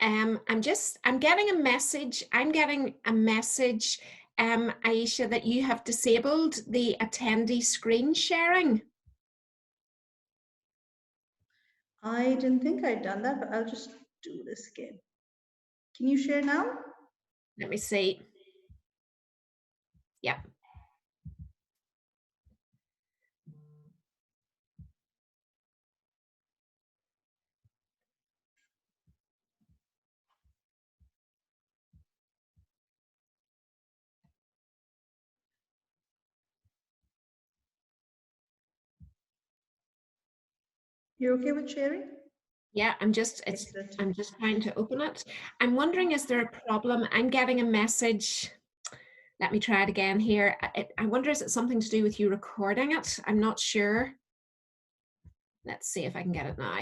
I'm getting a message. I'm getting a message, Aisha, that you have disabled the attendee screen sharing. I didn't think I'd done that, but I'll just do this again. Can you share now? Let me see. Yeah. You're okay with sharing? Yeah, I'm just trying to open it. I'm wondering, is there a problem? I'm getting a message. Let me try it again here. I wonder, is it something to do with you recording it? I'm not sure. Let's see if I can get it now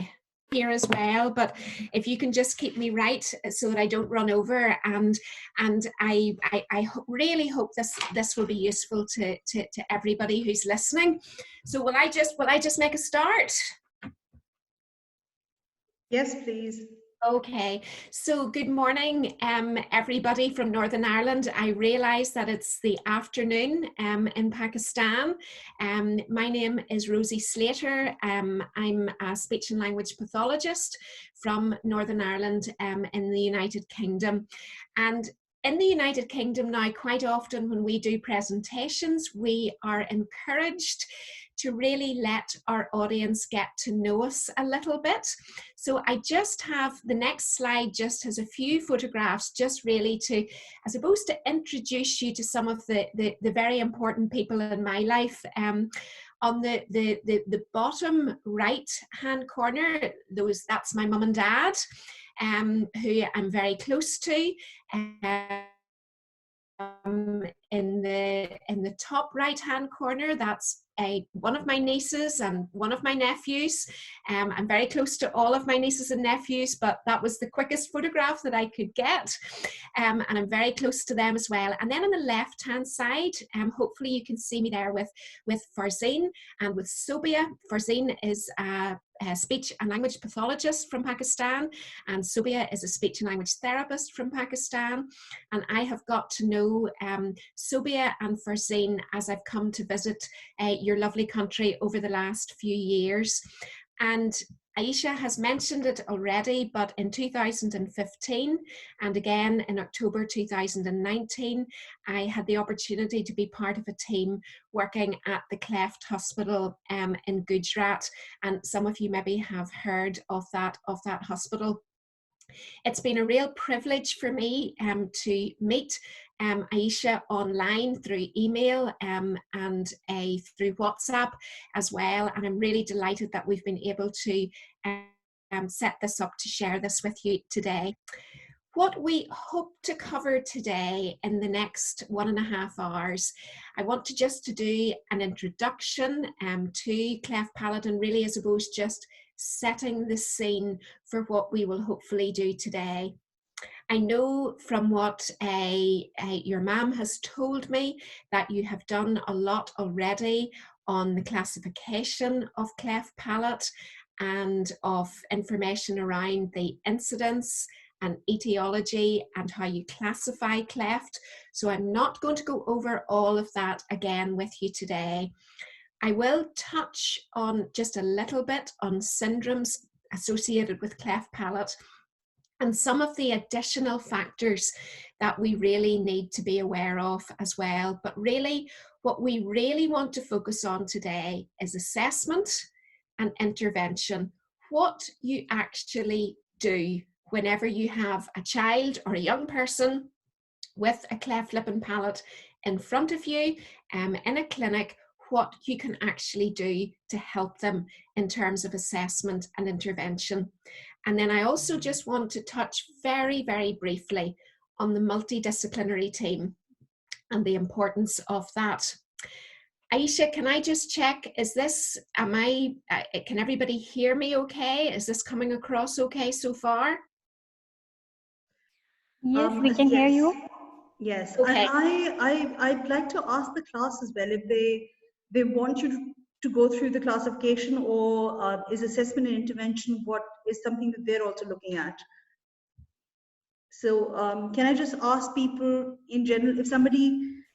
here as well, but if you can just keep me right so that I don't run over, and I really hope this will be useful to everybody who's listening. So will I just make a start? Yes, please. Okay, so good morning, everybody from Northern Ireland. I realise that it's the afternoon in Pakistan. My name is Rosie Sleator. I'm a speech and language pathologist from Northern Ireland in the United Kingdom. And in the United Kingdom now, quite often when we do presentations, we are encouraged to really let our audience get to know us a little bit. So I just have, the next slide just has a few photographs, just really to, I suppose, to introduce you to some of the very important people in my life. On the bottom right hand corner, that's my mum and dad, who I'm very close to. In the top right hand corner, that's one of my nieces and one of my nephews. I'm very close to all of my nieces and nephews, but that was the quickest photograph that I could get, and I'm very close to them as well. And then on the left hand side, hopefully you can see me there with Farzeen and with Sobia. Farzeen is a speech and language pathologist from Pakistan, and Sobia is a speech and language therapist from Pakistan. And I have got to know Sobia and Farzeen as I've come to visit your lovely country over the last few years. And Aisha has mentioned it already, but in 2015 and again in October 2019, I had the opportunity to be part of a team working at the Cleft Hospital in Gujarat, and some of you maybe have heard of that hospital. It's been a real privilege for me to meet Aisha online through email and through WhatsApp as well. And I'm really delighted that we've been able to set this up to share this with you today. What we hope to cover today in the next 1.5 hours, I want to do an introduction to Cleft Palate, and really, I suppose, just setting the scene for what we will hopefully do today. I know from what your mum has told me that you have done a lot already on the classification of cleft palate and of information around the incidence and etiology and how you classify cleft. So I'm not going to go over all of that again with you today. I will touch on just a little bit on syndromes associated with cleft palate and some of the additional factors that we really need to be aware of as well. But really, what we really want to focus on today is assessment and intervention. What you actually do whenever you have a child or a young person with a cleft lip and palate in front of you in a clinic, what you can actually do to help them in terms of assessment and intervention. And then I also just want to touch very, very briefly on the multidisciplinary team and the importance of that. Aisha, can I just check, can everybody hear me okay? Is this coming across okay so far? Yes, we can hear you. Yes, okay. and I'd like to ask the class as well if they want you to go through the classification, or is assessment and intervention what is something that they're also looking at? So can I just ask people in general,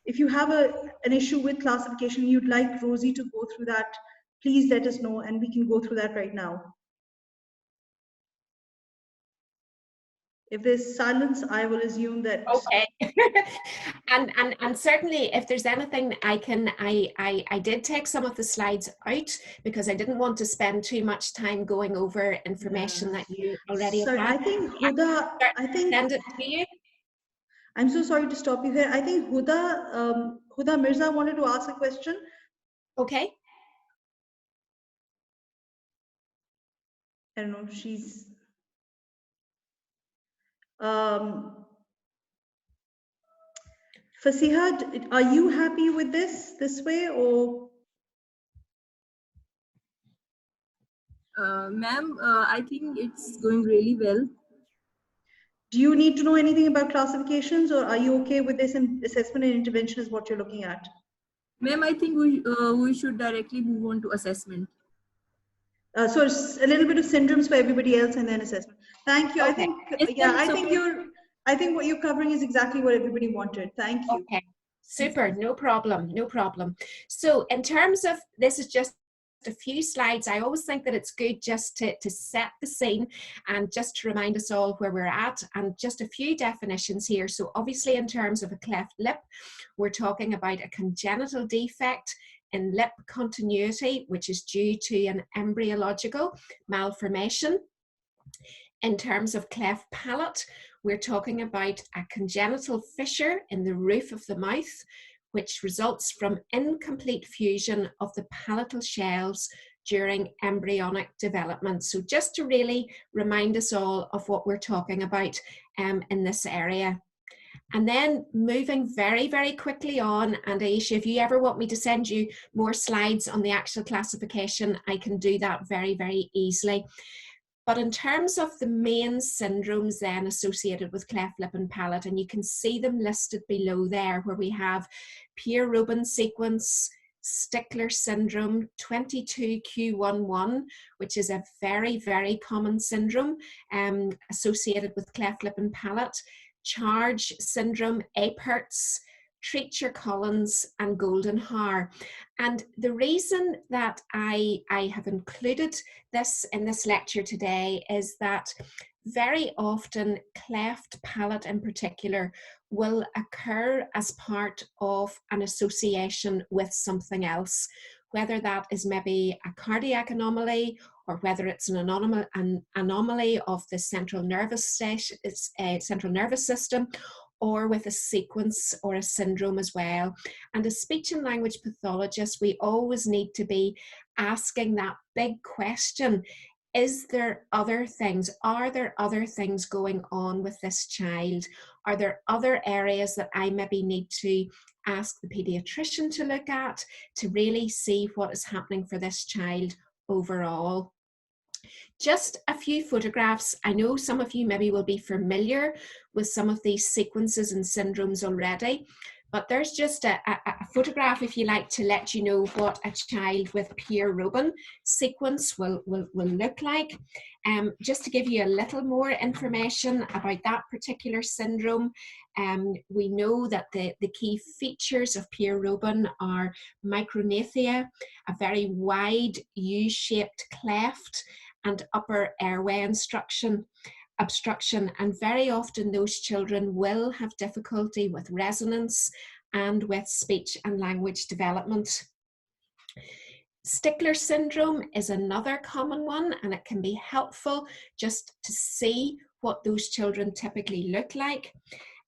if you have an issue with classification, you'd like Rosie to go through that, please let us know and we can go through that right now. If there's silence, I will assume that. Okay. and certainly if there's anything I did take some of the slides out because I didn't want to spend too much time going over information that you already have Sorry, had. I think Huda, Send it to you. I'm so sorry to stop you here. I think Huda Mirza wanted to ask a question. Okay. I don't know if she's Fasiha, are you happy with this way or? Ma'am, I think it's going really well. Do you need to know anything about classifications or are you okay with this, and assessment and intervention is what you're looking at? Ma'am, I think we should directly move on to assessment. So it's a little bit of syndromes for everybody else and then assessment. Thank you. Okay. I think, Yes, yeah, ma'am, I think what you're covering is exactly what everybody wanted. Thank you. Okay. Super, no problem, no problem. So in terms of, this is just a few slides. I always think that it's good just to set the scene and just to remind us all where we're at, and just a few definitions here. So obviously in terms of a cleft lip, we're talking about a congenital defect in lip continuity, which is due to an embryological malformation. In terms of cleft palate, we're talking about a congenital fissure in the roof of the mouth, which results from incomplete fusion of the palatal shelves during embryonic development. So just to really remind us all of what we're talking about in this area. And then moving very, very quickly on, and Aisha, if you ever want me to send you more slides on the actual classification, I can do that very, very easily. But in terms of the main syndromes then associated with cleft lip and palate, and you can see them listed below there, where we have Pierre-Robin sequence, Stickler syndrome, 22q11, which is a very, very common syndrome associated with cleft lip and palate, Charge syndrome, Apert's, Treacher-Collins and Goldenhar. And the reason that I have included this in this lecture today is that very often cleft palate in particular will occur as part of an association with something else, whether that is maybe a cardiac anomaly or whether it's an anomaly of the central nervous system, or with a sequence or a syndrome as well. And as speech and language pathologists, we always need to be asking that big question: is there other things? Are there other things going on with this child? Are there other areas that I maybe need to ask the pediatrician to look at to really see what is happening for this child overall? Just a few photographs. I know some of you maybe will be familiar with some of these sequences and syndromes already, but there's just a photograph, if you like, to let you know what a child with Pierre-Robin sequence will look like. Just to give you a little more information about that particular syndrome, we know that the key features of Pierre-Robin are micronathia, a very wide U-shaped cleft, and upper airway obstruction, and very often those children will have difficulty with resonance and with speech and language development. Stickler syndrome is another common one, and it can be helpful just to see what those children typically look like.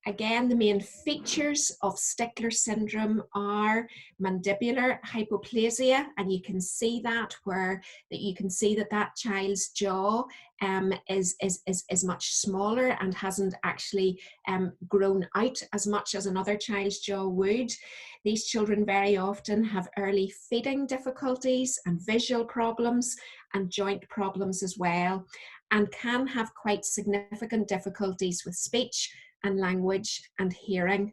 Again, the main features of Stickler syndrome are mandibular hypoplasia, and you can see that that child's jaw is much smaller and hasn't actually grown out as much as another child's jaw would. These children very often have early feeding difficulties and visual problems and joint problems as well, and can have quite significant difficulties with speech and language and hearing.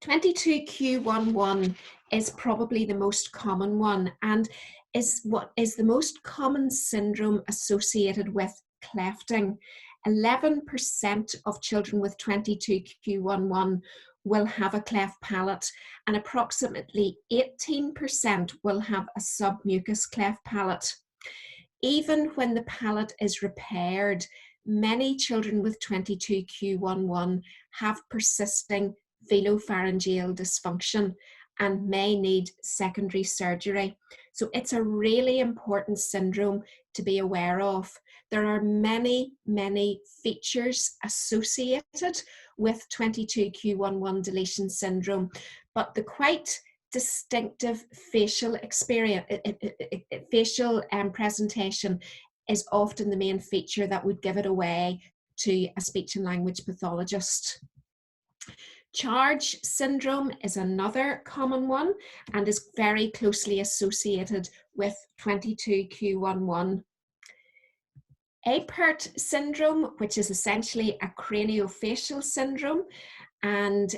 22q11 is probably the most common one, and is what is the most common syndrome associated with clefting. 11% of children with 22q11 will have a cleft palate, and approximately 18% will have a submucous cleft palate. Even when the palate is repaired, many children with 22q11 have persisting velopharyngeal dysfunction and may need secondary surgery. So it's a really important syndrome to be aware of. There are many, many features associated with 22q11 deletion syndrome, but the quite distinctive facial experience, facial presentation is often the main feature that would give it away to a speech and language pathologist. Charge syndrome is another common one and is very closely associated with 22q11. Apert syndrome, which is essentially a craniofacial syndrome, and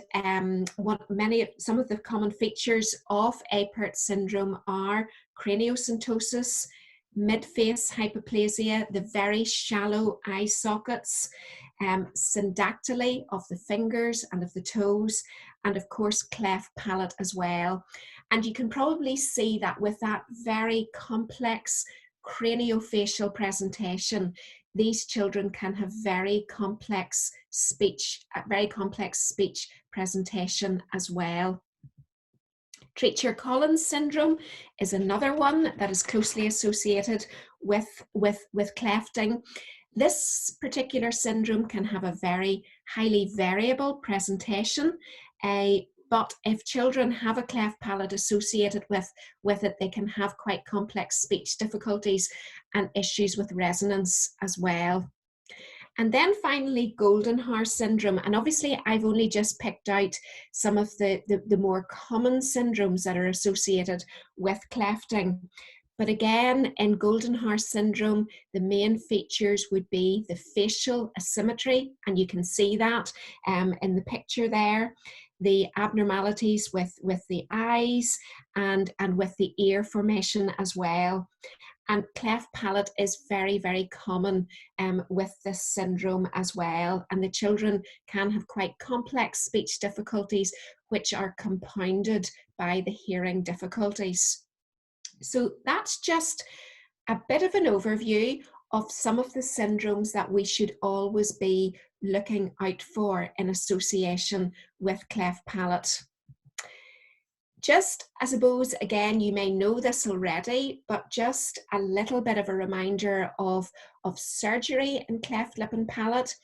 some of the common features of Apert syndrome are craniosynostosis, mid-face hypoplasia, the very shallow eye sockets, syndactyly of the fingers and of the toes, and of course cleft palate as well. And you can probably see that with that very complex craniofacial presentation, these children can have very complex speech presentation as well. Treacher-Collins syndrome is another one that is closely associated with clefting. This particular syndrome can have a very highly variable presentation, but if children have a cleft palate associated with it, they can have quite complex speech difficulties and issues with resonance as well. And then finally, Goldenhar syndrome. And obviously, I've only just picked out some of the more common syndromes that are associated with clefting. But again, in Goldenhar syndrome, the main features would be the facial asymmetry, and you can see that in the picture there, the abnormalities with the eyes and with the ear formation as well. And cleft palate is very, very common with this syndrome as well. And the children can have quite complex speech difficulties, which are compounded by the hearing difficulties. So that's just a bit of an overview of some of the syndromes that we should always be looking out for in association with cleft palate. Just, I suppose, again, you may know this already, but just a little bit of a reminder of surgery in cleft lip and palate.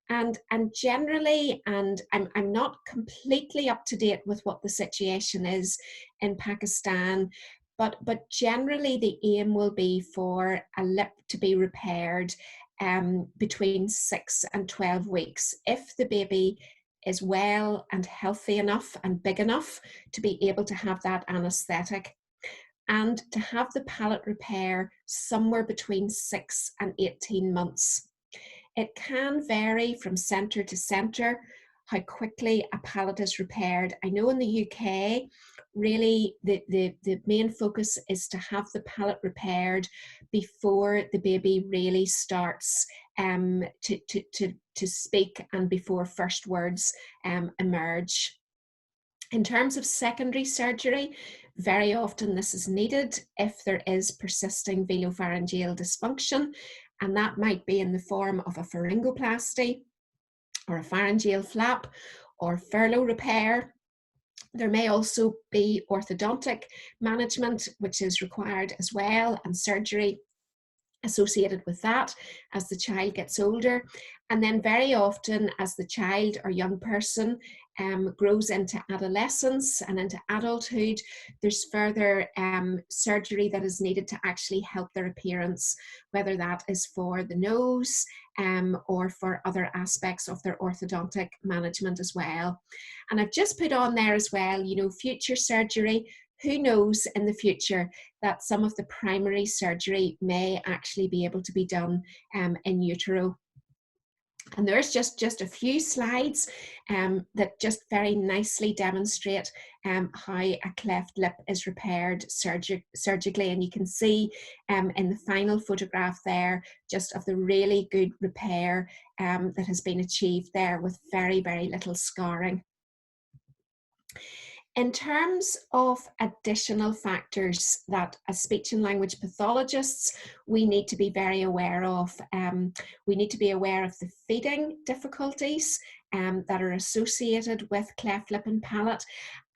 And generally, and I'm not completely up to date with what the situation is in Pakistan, but generally the aim will be for a lip to be repaired between 6 and 12 weeks if the baby is well and healthy enough and big enough to be able to have that anaesthetic, and to have the palate repair somewhere between 6 and 18 months. It can vary from centre to centre how quickly a palate is repaired. I know in the UK, really the main focus is to have the palate repaired before the baby really starts to speak and before first words emerge. In terms of secondary surgery, very often this is needed if there is persisting velopharyngeal dysfunction, and that might be in the form of a pharyngoplasty or a pharyngeal flap or furlough repair. There may also be orthodontic management, which is required as well, and surgery associated with that as the child gets older. And then very often as the child or young person grows into adolescence and into adulthood, there's further surgery that is needed to actually help their appearance, whether that is for the nose or for other aspects of their orthodontic management as well. And I've just put on there as well, you know, future surgery. Who knows in the future that some of the primary surgery may actually be able to be done in utero. And there's just a few slides that just very nicely demonstrate how a cleft lip is repaired surgically. And you can see in the final photograph there, just of the really good repair that has been achieved there with very, very little scarring. In terms of additional factors that as speech and language pathologists we need to be very aware of, we need to be aware of the feeding difficulties that are associated with cleft lip and palate.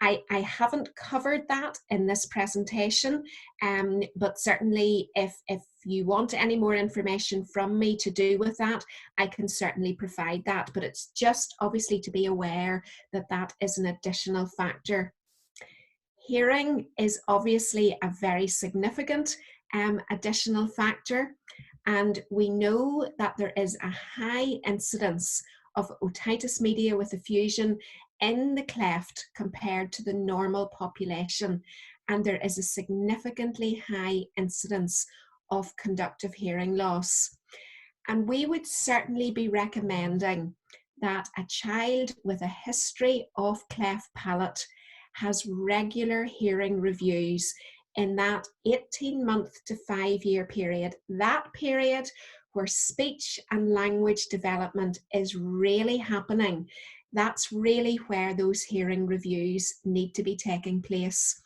I haven't covered that in this presentation, but certainly if you want any more information from me to do with that, I can certainly provide that. But it's just obviously to be aware that that is an additional factor. Hearing is obviously a very significant additional factor, and we know that there is a high incidence of otitis media with effusion in the cleft compared to the normal population, and there is a significantly high incidence of conductive hearing loss. And we would certainly be recommending that a child with a history of cleft palate has regular hearing reviews in that 18-month to 5-year period, that period where speech and language development is really happening. That's really where those hearing reviews need to be taking place.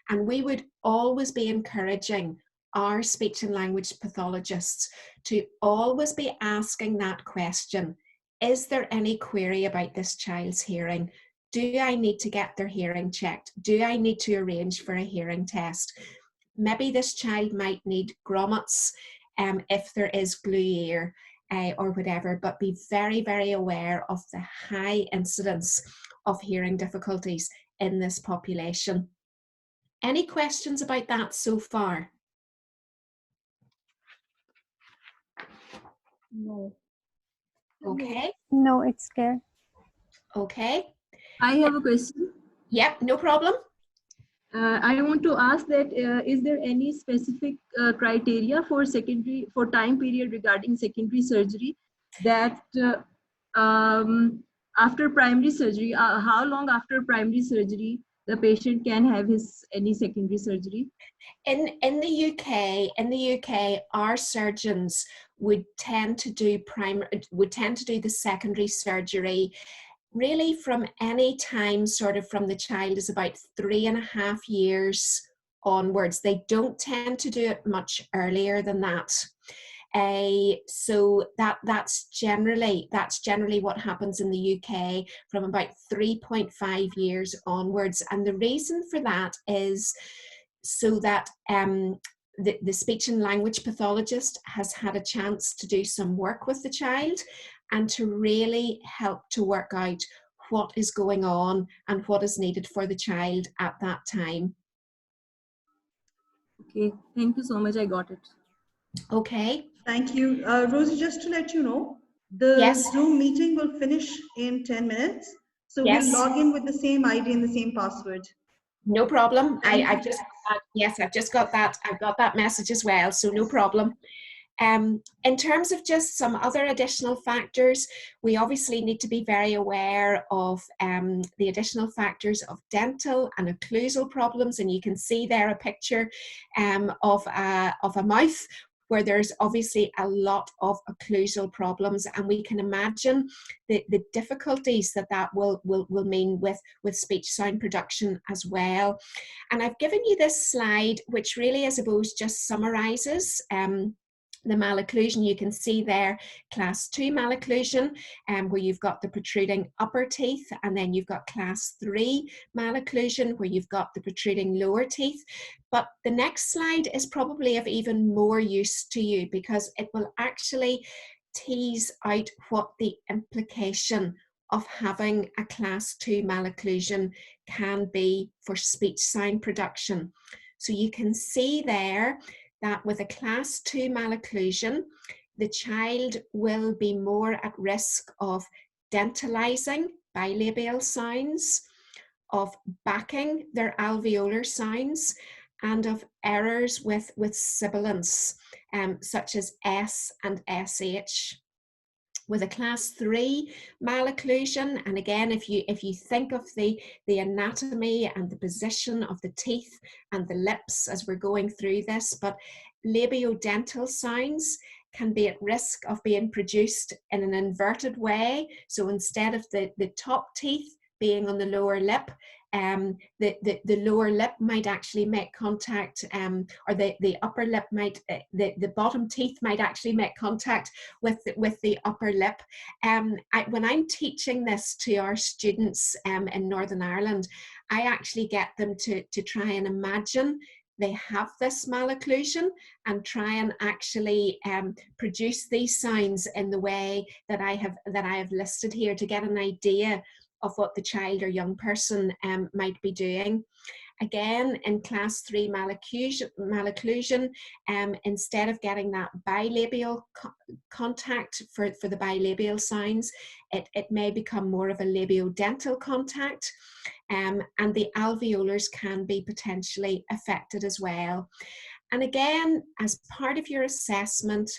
And we would always be encouraging our speech and language pathologists to always be asking that question: is there any query about this child's hearing? Do I need to get their hearing checked? Do I need to arrange for a hearing test? Maybe this child might need grommets if there is glue ear or whatever, but be very, very aware of the high incidence of hearing difficulties in this population. Any questions about that so far? No. Okay. No, it's clear. Okay. I have a question. Yep, no problem. I want to ask that is there any specific criteria for time period regarding secondary surgery that after primary surgery, how long after primary surgery the patient can have any secondary surgery? In the UK, our surgeons would tend to do the secondary surgery really from any time, sort of from the child is about 3.5 years onwards. They don't tend to do it much earlier than that. So that's generally what happens in the UK from about 3.5 years onwards. And the reason for that is so that the speech and language pathologist has had a chance to do some work with the child and to really help to work out what is going on and what is needed for the child at that time. Okay, thank you so much. I got it. Okay. Thank you. Rosie, just to let you know, the Yes. Zoom meeting will finish in 10 minutes. So Yes. we'll log in with the same ID and the same password. No problem. I've just got that. I've got that message as well, so no problem. In terms of just some other additional factors, we obviously need to be very aware of the additional factors of dental and occlusal problems, and you can see there a picture of a mouth where there's obviously a lot of occlusal problems, and we can imagine the difficulties that will mean with speech sound production as well. And I've given you this slide, which really, I suppose, just summarises the malocclusion. You can see there class 2 malocclusion, where you've got the protruding upper teeth, and then you've got class 3 malocclusion where you've got the protruding lower teeth. But the next slide is probably of even more use to you because it will actually tease out what the implication of having a class 2 malocclusion can be for speech sound production. So you can see there that with a class 2 malocclusion, the child will be more at risk of dentalizing bilabial sounds, of backing their alveolar sounds, and of errors with sibilants, such as S and SH. with a class 3 malocclusion. And again, if you think of the anatomy and the position of the teeth and the lips as we're going through this, but labiodental sounds can be at risk of being produced in an inverted way. So instead of the top teeth being on the lower lip, the lower lip might actually make contact, or the upper lip might, the bottom teeth might actually make contact with the upper lip. When I'm teaching this to our students in Northern Ireland, I actually get them to try and imagine they have this malocclusion and try and actually produce these sounds in the way that I have listed here, to get an idea of what the child or young person might be doing. Again, in class 3 malocclusion, instead of getting that bilabial contact for the bilabial sounds, it may become more of a labiodental contact, and the alveolars can be potentially affected as well. And again, as part of your assessment,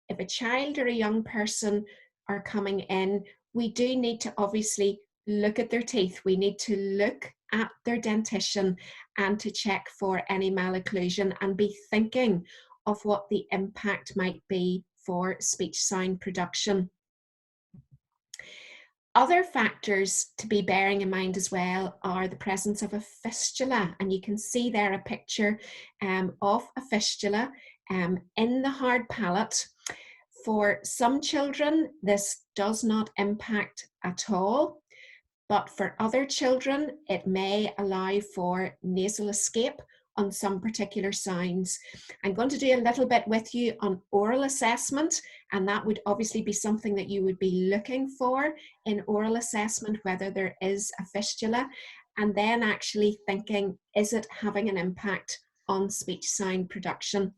if a child or a young person are coming in, we do need to obviously look at their teeth. We need to look at their dentition and to check for any malocclusion and be thinking of what the impact might be for speech sound production. Other factors to be bearing in mind as well are the presence of a fistula, and you can see there a picture of a fistula in the hard palate. For some children, this does not impact at all, but for other children, it may allow for nasal escape on some particular sounds. I'm going to do a little bit with you on oral assessment, and that would obviously be something that you would be looking for in oral assessment, whether there is a fistula, and then actually thinking, is it having an impact on speech sound production?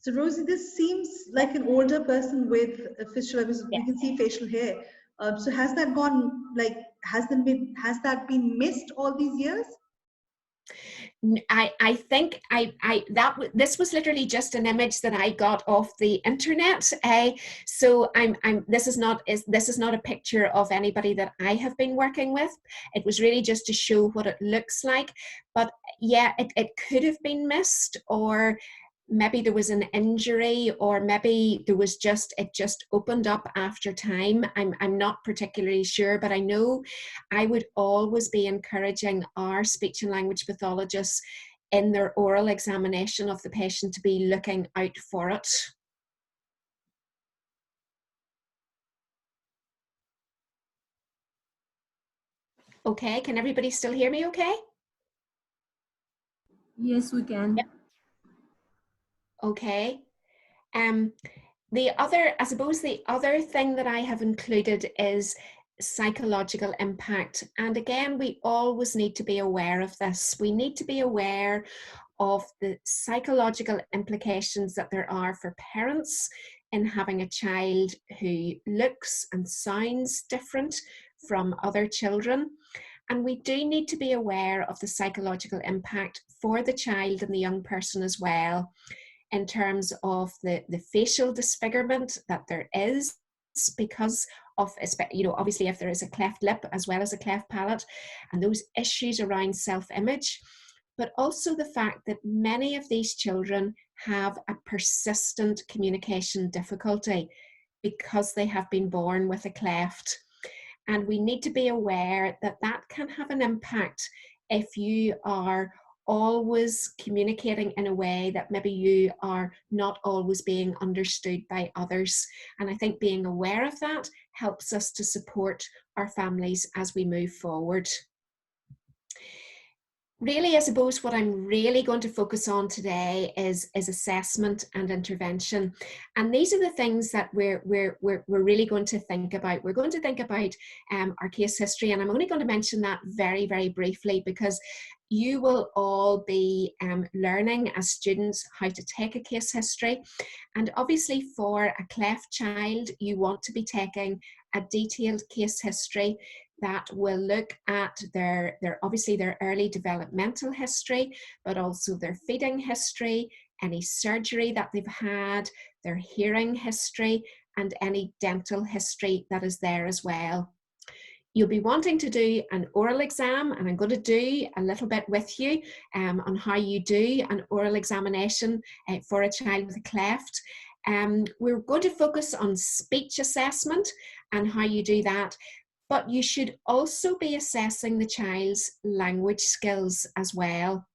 So Rosie, this seems like an older person with a fistula, because we can see facial hair. So has that gone, like, has that been missed all these years? I think this was literally just an image that I got off the internet. So this is not a picture of anybody that I have been working with. It was really just to show what it looks like. But yeah, it could have been missed, or maybe there was an injury, or maybe there was it just opened up after time. I'm not particularly sure, but I know I would always be encouraging our speech and language pathologists in their oral examination of the patient to be looking out for it. Okay, can everybody still hear me okay? Yes, we can. Yep. Okay. I suppose the other thing that I have included is psychological impact. And again, we always need to be aware of this. We need to be aware of the psychological implications that there are for parents in having a child who looks and sounds different from other children. And we do need to be aware of the psychological impact for the child and the young person as well, in terms of the facial disfigurement that there is because of, obviously if there is a cleft lip as well as a cleft palate, and those issues around self-image, but also the fact that many of these children have a persistent communication difficulty because they have been born with a cleft. And we need to be aware that that can have an impact if you are always communicating in a way that maybe you are not always being understood by others. And I think being aware of that helps us to support our families as we move forward. Really, I suppose what I'm really going to focus on today is assessment and intervention. And these are the things that we're really going to think about. We're going to think about our case history, and I'm only going to mention that very, very briefly, because you will all be learning as students how to take a case history. And obviously for a cleft child, you want to be taking a detailed case history that will look at their obviously their early developmental history, but also their feeding history, any surgery that they've had, their hearing history, and any dental history that is there as well. You'll be wanting to do an oral exam, and I'm going to do a little bit with you on how you do an oral examination for a child with a cleft. We're going to focus on speech assessment and how you do that, but you should also be assessing the child's language skills as well.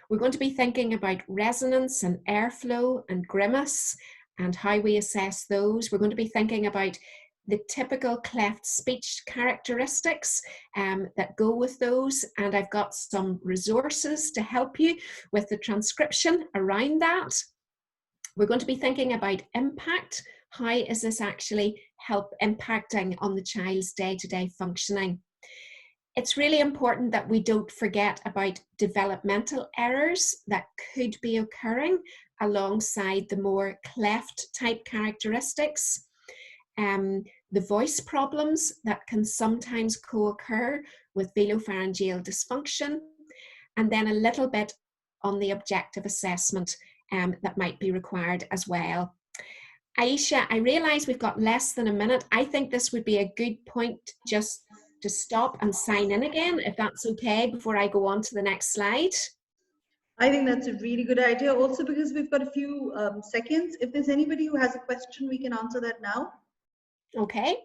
We're going to be thinking about resonance and airflow and grimace and how we assess those. We're going to be thinking about the typical cleft speech characteristics that go with those, and I've got some resources to help you with the transcription around that. We're going to be thinking about impact. How is this actually impacting on the child's day-to-day functioning? It's really important that we don't forget about developmental errors that could be occurring alongside the more cleft type characteristics. The voice problems that can sometimes co-occur with velopharyngeal dysfunction, and then a little bit on the objective assessment that might be required as well. Aisha, I realise we've got less than a minute. I think this would be a good point just to stop and sign in again, if that's okay, before I go on to the next slide. I think that's a really good idea, also because we've got a few seconds. If there's anybody who has a question, we can answer that now. Okay.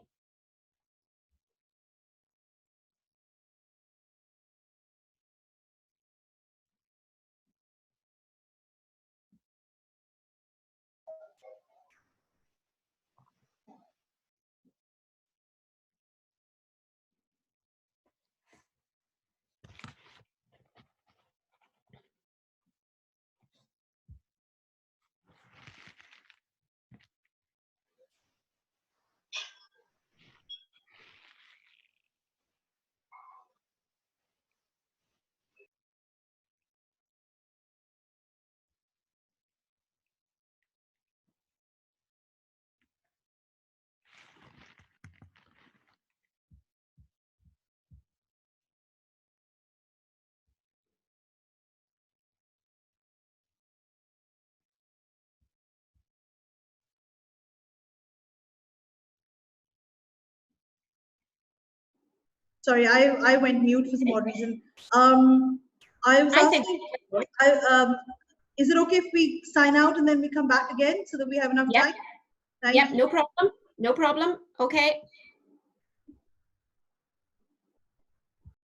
Sorry, I went mute for some odd reason. I was asking, is it okay if we sign out and then we come back again so that we have enough time? Yep, no problem. No problem. Okay.